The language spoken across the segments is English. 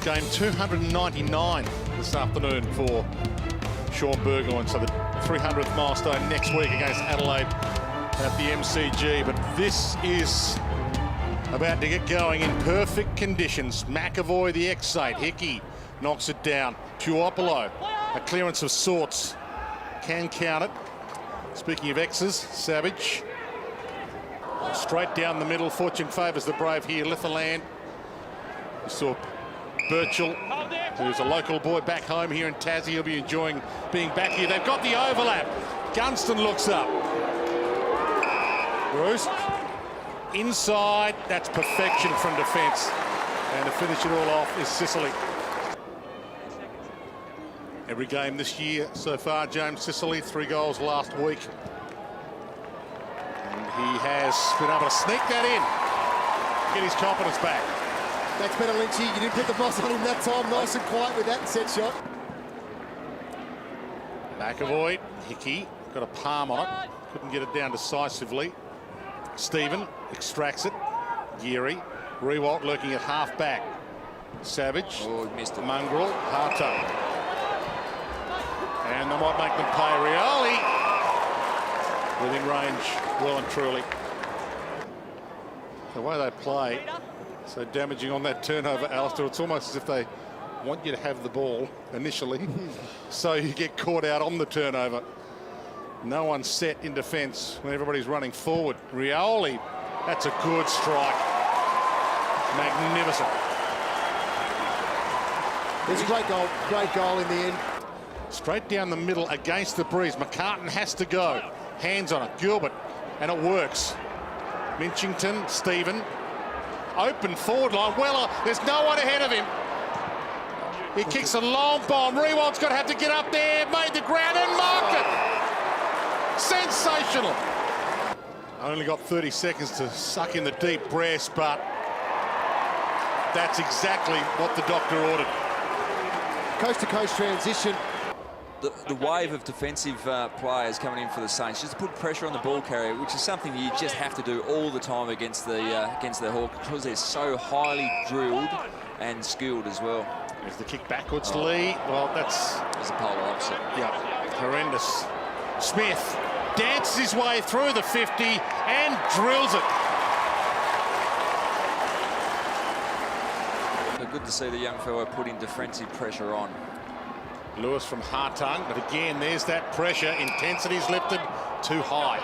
Game 299 this afternoon for Sean Burgoyne. So the 300th milestone next week against Adelaide at the MCG. But this is about to get going in perfect conditions. McAvoy, the X8. Hickey knocks it down. Puopolo, a clearance of sorts. Can count it. Speaking of X's, Savage. Straight down the middle. Fortune favours the brave here. Litherland. You saw Birchall, who's a local boy back home here in Tassie. He'll be enjoying being back here. They've got the overlap. Gunston looks up. Bruce. Inside. That's perfection from defence. And to finish it all off is Sicily. Every game this year so far, James Sicily, 3 goals last week. And he has been able to sneak that in, get his confidence back. That's better, Lynchy. You didn't put the boss on him that time. Nice and quiet with that set shot. McAvoy, Hickey, got a palm on it. Couldn't get it down decisively. Stephen extracts it. Geary. Rewalt lurking at half back. Savage. Oh, he missed it. Mongrel. Hawthorn. And they might make them pay. Rioli within range, well and truly. The way they play, so damaging on that turnover, Alistair. It's almost as if they want you to have the ball initially, so you get caught out on the turnover. No one's set in defence when everybody's running forward. Rioli, that's a good strike. Magnificent. It's a great goal in the end. Straight down the middle against the breeze. McCartan has to go. Hands on it. Gilbert. And it works. Minchington. Stephen. Open forward line. Weller. There's no one ahead of him. He kicks a long bomb. Rewald's got to have to get up there. Made the ground and marked it. Sensational. Only got 30 seconds to suck in the deep breath, but that's exactly what the doctor ordered. Coast-to-coast transition. The wave of defensive players coming in for the Saints just to put pressure on the ball carrier, which is something you just have to do all the time against the Hawks, because they're so highly drilled and skilled as well. There's the kick backwards, Lee. Well, that's the polar opposite. Yeah, horrendous. Smith dances his way through the 50 and drills it. Good to see the young fellow putting defensive pressure on. Lewis from Hartung, but again, there's that pressure. Intensity's lifted too high.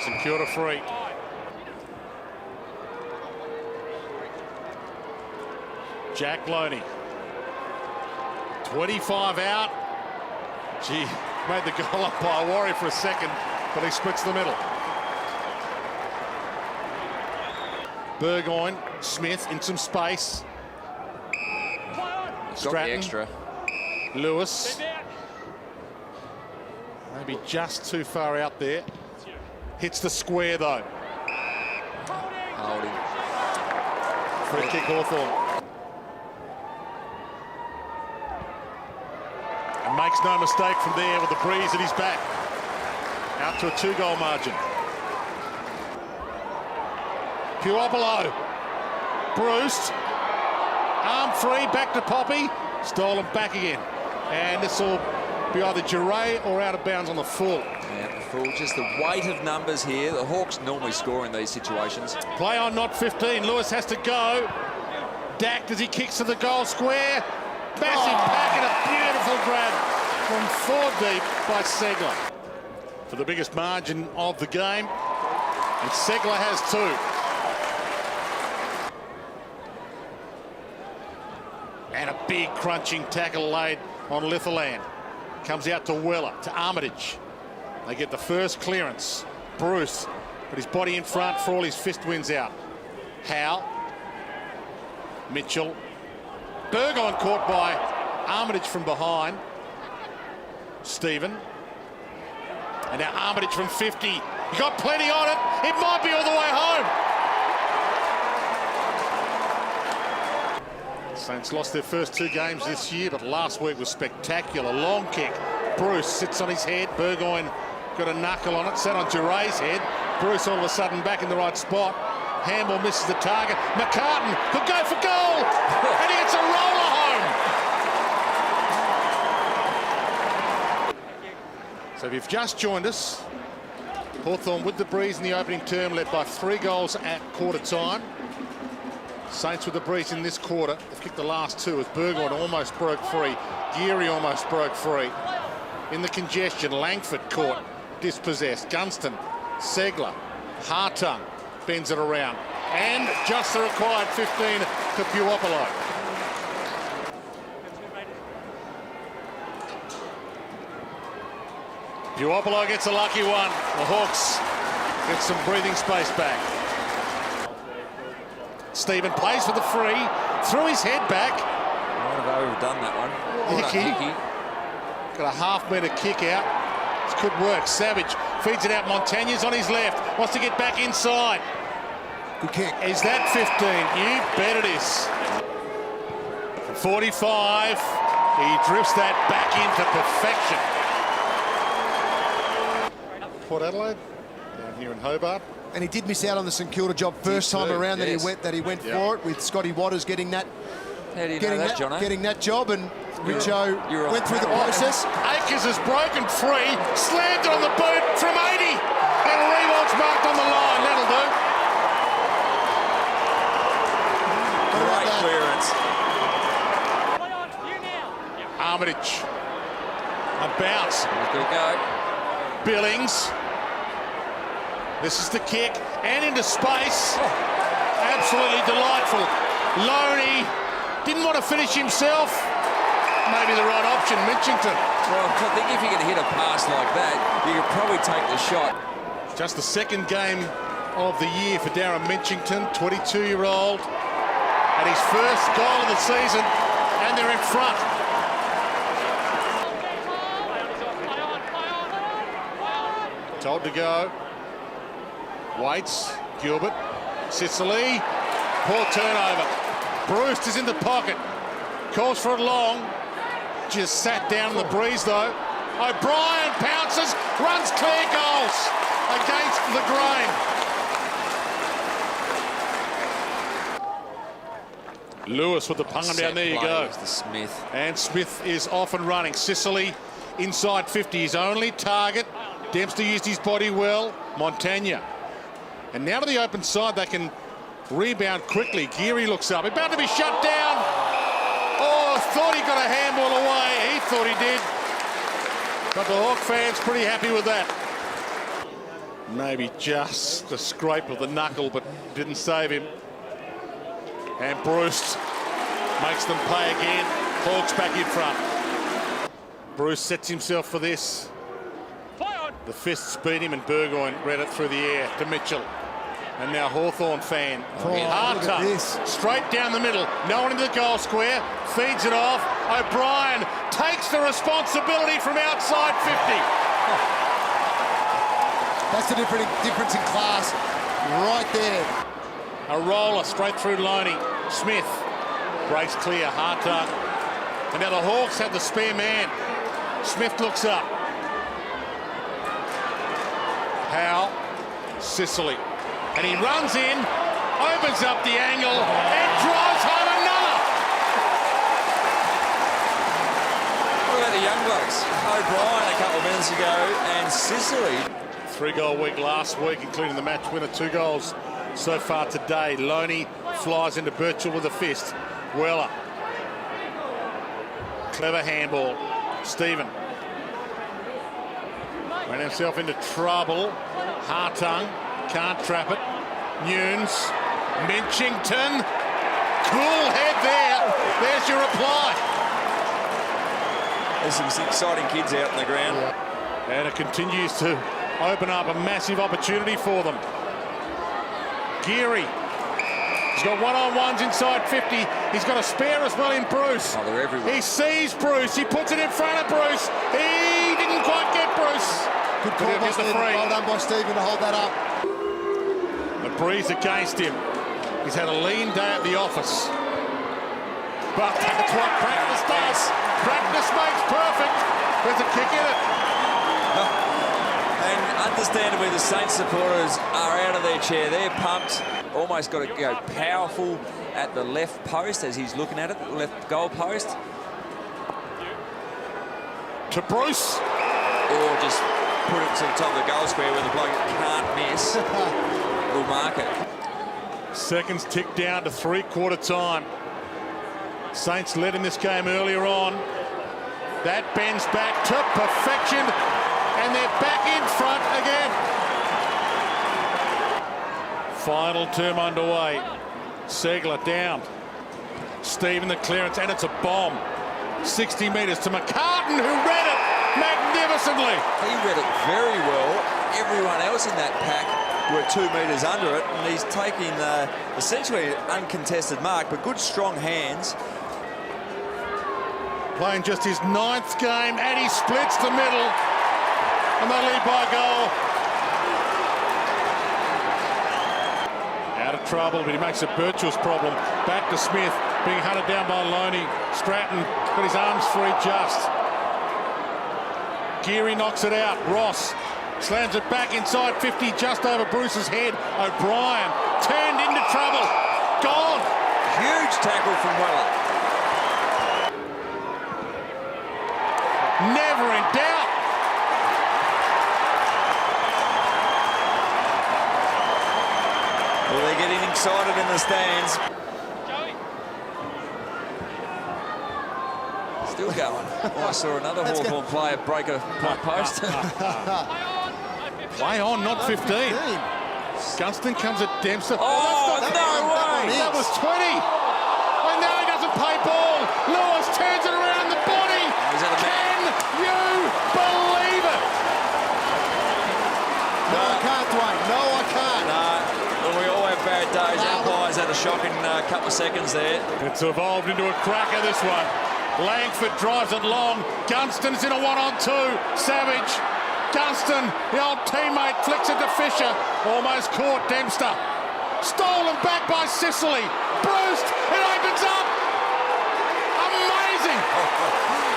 St Kilda free. Jack Loney. 25 out. Gee, made the goal up by a worry for a second, but he splits the middle. Burgoyne, Smith in some space. Got the extra. Lewis. Maybe just too far out there. Hits the square though. Holding. Free kick Hawthorn. And makes no mistake from there with the breeze at his back. Out to a 2-goal margin. Puopolo. Bruce. Arm free, back to Poppy. Stolen back again. And this will be either Duray or out of bounds on the full. Yeah, the full. Just the weight of numbers here. The Hawks normally score in these situations. Play on, not 15. Lewis has to go. Dacked as he kicks to the goal square. Massive packet, a beautiful grab from 4 deep by Segler. For the biggest margin of the game. And Segler has 2. And a big crunching tackle laid on Litherland. Comes out to Weller, to Armitage. They get the first clearance. Bruce, but his body in front for all his fist wins out. Howe. Mitchell. Burgoyne caught by Armitage from behind. Stephen. And now Armitage from 50. He got plenty on it. It might be all the way home. Saints lost their first 2 games this year, but last week was spectacular. Long kick. Bruce sits on his head. Burgoyne got a knuckle on it, sat on Duray's head. Bruce all of a sudden back in the right spot. Handball misses the target. McCartan could go for goal, and he gets a roller home. So if you've just joined us, Hawthorn with the breeze in the opening term, led by 3 goals at quarter time. Saints with the breeze in this quarter. They've kicked the last 2 as Burgoyne almost broke free. Geary almost broke free. In the congestion, Langford caught, dispossessed. Gunston, Segler, Hartung bends it around. And just the required 15 to Puopolo. Puopolo gets a lucky one. The Hawks get some breathing space back. Stephen plays for the free, threw his head back. Might have overdone that one. Hickey. Got a half-metre kick out. This could work. Savage feeds it out. Montaigne's on his left. Wants to get back inside. Good kick. Is that 15? You bet it is. From 45, he drifts that back into perfection. Port Adelaide, down here in Hobart. And he did miss out on the St Kilda job first time around that he went for it, with Scotty Watters getting that. How do you know that, Jono? Getting that job, and Richo went through the process. Akers has broken free, slammed it on the boot from 80. And Rewalt's marked on the line. That'll do. Great clearance. Armitage. A bounce. Good go. Billings. This is the kick, and into space. Absolutely delightful. Loney didn't want to finish himself. Maybe the right option, Mitchington. Well, I think if you're going to hit a pass like that, you could probably take the shot. Just the second game of the year for Darren Mitchington, 22-year-old. At his first goal of the season, and they're in front. Told to go. Waits, Gilbert, Sicily, poor turnover. Bruce is in the pocket, calls for it long, just sat down in the breeze though. O'Brien pounces, runs clear, goals against the grain. Lewis with the pungham down, there you go. The Smith. And Smith is off and running. Sicily inside 50, his only target. Dempster used his body well. Montagne. And now to the open side, they can rebound quickly. Geary looks up, about to be shut down. Oh, thought he got a handball away. He thought he did. But the Hawk fans pretty happy with that. Maybe just a scrape of the knuckle, but didn't save him. And Bruce makes them pay again. Hawks back in front. Bruce sets himself for this. The fists beat him, and Burgoyne read it through the air to Mitchell. And now Hawthorn fan. Hartung straight down the middle. No one into the goal square. Feeds it off. O'Brien takes the responsibility from outside 50. That's the difference in class right there. A roller straight through Loney. Smith breaks clear. Hartung. And now the Hawks have the spare man. Smith looks up. Howe, Sicily. And he runs in, opens up the angle, and drives home another. What about the young blokes? O'Brien a couple of minutes ago, and Sicily. 3-goal week last week, including the match winner. 2 goals so far today. Loney flies into Birchall with a fist. Weller. Clever handball. Stephen. Ran himself into trouble. Hartung can't trap it. Nunes. Minchington. Cool head there. There's your reply. There's some exciting kids out in the ground. And it continues to open up a massive opportunity for them. Geary. He's got one-on-ones inside 50. He's got a spare as well in Bruce. Oh, they're everywhere. He sees Bruce. He puts it in front of Bruce. He didn't quite get Bruce. Good call by Stephen. Well done by Stephen to hold that up. The breeze against him. He's had a lean day at the office. But that's what practice does. Practice makes perfect. There's a kick in it. And understandably, the Saints supporters are out of their chair. They're pumped. Almost got to go powerful at the left post as he's looking at it, the left goal post. To Bruce. or just put it to the top of the goal square where the bloke can't miss. Will mark it. Seconds tick down to three-quarter time. Saints led in this game earlier on. That bends back to perfection, and they're back in front again. Final term underway. Segler down. Stephen the clearance, and it's a bomb. 60 metres to McCartan, who read it magnificently. He read it very well. Everyone else in that pack were 2 metres under it, and he's taking essentially an uncontested mark, but good strong hands. Playing just his 9th game, and he splits the middle, and they lead by a goal. Out of trouble, but he makes it Birchall's problem. Back to Smith, being hunted down by Loney. Stratton got his arms free just. Geary knocks it out. Ross slams it back inside 50, just over Bruce's head. O'Brien turned into trouble. Gone. Huge tackle from Weller. Never in doubt. Well, they're getting excited in the stands. Still going. Oh, I saw another Hawthorn player break a post. Play on, not 15. Gunston comes at Dempster. Oh, no way! That was 20. And now he doesn't play ball. Lewis turns it around the body. Can you believe it? No, I can't, Dwayne. No, I can't. No, well, we all have bad days. Umpires had a shocking couple of seconds there. It's evolved into a cracker, this one. Langford drives it long. Gunston's in a 1-on-2. Savage. Gunston, the old teammate, flicks it to Fisher. Almost caught Dempster. Stolen back by Sicily. Bruce, it opens up. Amazing.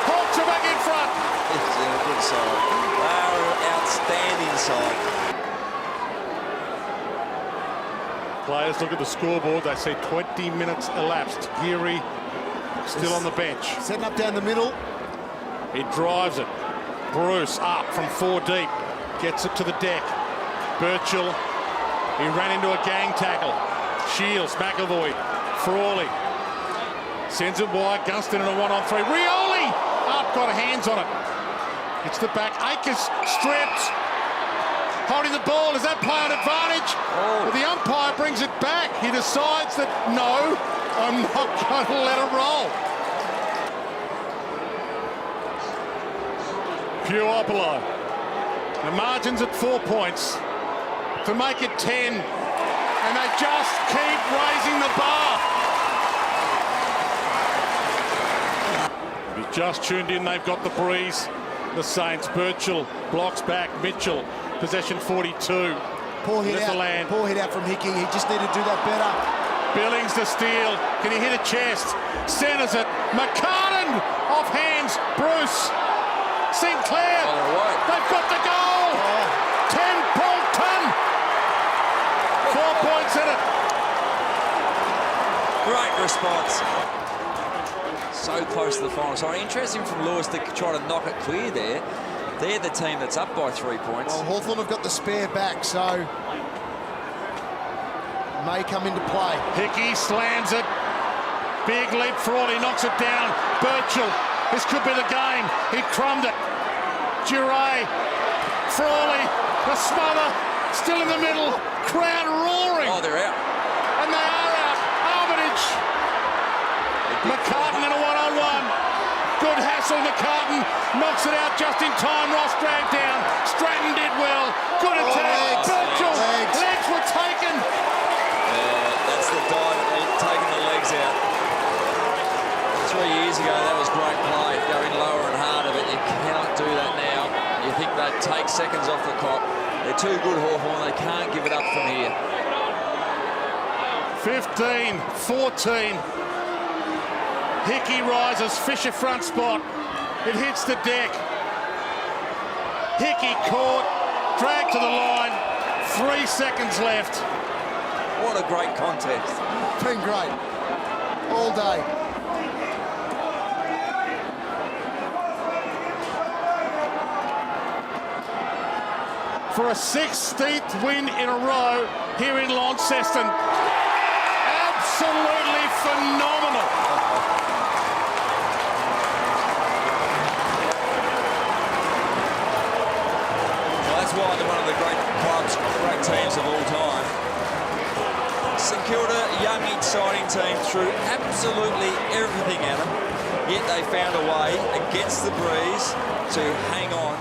Hawks are back in front. It's a good side. They are an outstanding side. Players look at the scoreboard. They see 20 minutes elapsed. Geary still on the bench. Setting up down the middle. He drives it. Bruce up from 4 deep. Gets it to the deck. Birchall. He ran into a gang tackle. Shields, McAvoy, Frawley. Sends it wide. Gunston in a 1-on-3. Rioli! Up, got hands on it. It's the back. Akers stripped. Holding the ball. Is that play on advantage? Oh. Well, the umpire brings it back. He decides that, no, I'm not going to let it roll. Puopolo. The margin's at 4 points to make it 10, and they just keep raising the bar. If you just tuned in, they've got the breeze. The Saints. Birchall blocks back. Mitchell, possession 42. Poor hit out. Poor hit out from Hickey. He just needed to do that better. Billings to steal. Can he hit a chest? Centers it. McCartan off hands. Bruce. Sinclair. They've got the goal. 10 Bolton. 4 points in it. Great response. So close to the final. So interesting from Lewis to try to knock it clear there. They're the team that's up by 3 points. Well, Hawthorn have got the spare back, so may come into play. Hickey slams it. Big leap. Frawley knocks it down. Birchall. This could be the game. He crumbed it. Duray. Frawley. The smother. Still in the middle. Crowd roaring. Oh, they're out. And they are out. Armitage. McCartan in a 1-on-1. Good hassle. McCartan knocks it out just in time. Ross dragged down. Stratton did well. Good attack. Birchall. Legs were taken. That's the dive. Taking the legs out. 3 years ago, that was great play. Going lower and harder, but you cannot do that now. You think they'd take seconds off the clock. They're too good, Hawthorn. They can't give it up from here. 15-14. Hickey rises. Fisher front spot. It hits the deck. Hickey caught. Dragged to the line. 3 seconds left. What a great contest. Been great. All day. for a 16th win in a row here in Launceston. Absolutely phenomenal. Well, that's why they're one of the great clubs, great teams of all time. St Kilda, young, exciting team, threw absolutely everything at them, yet they found a way against the breeze to hang on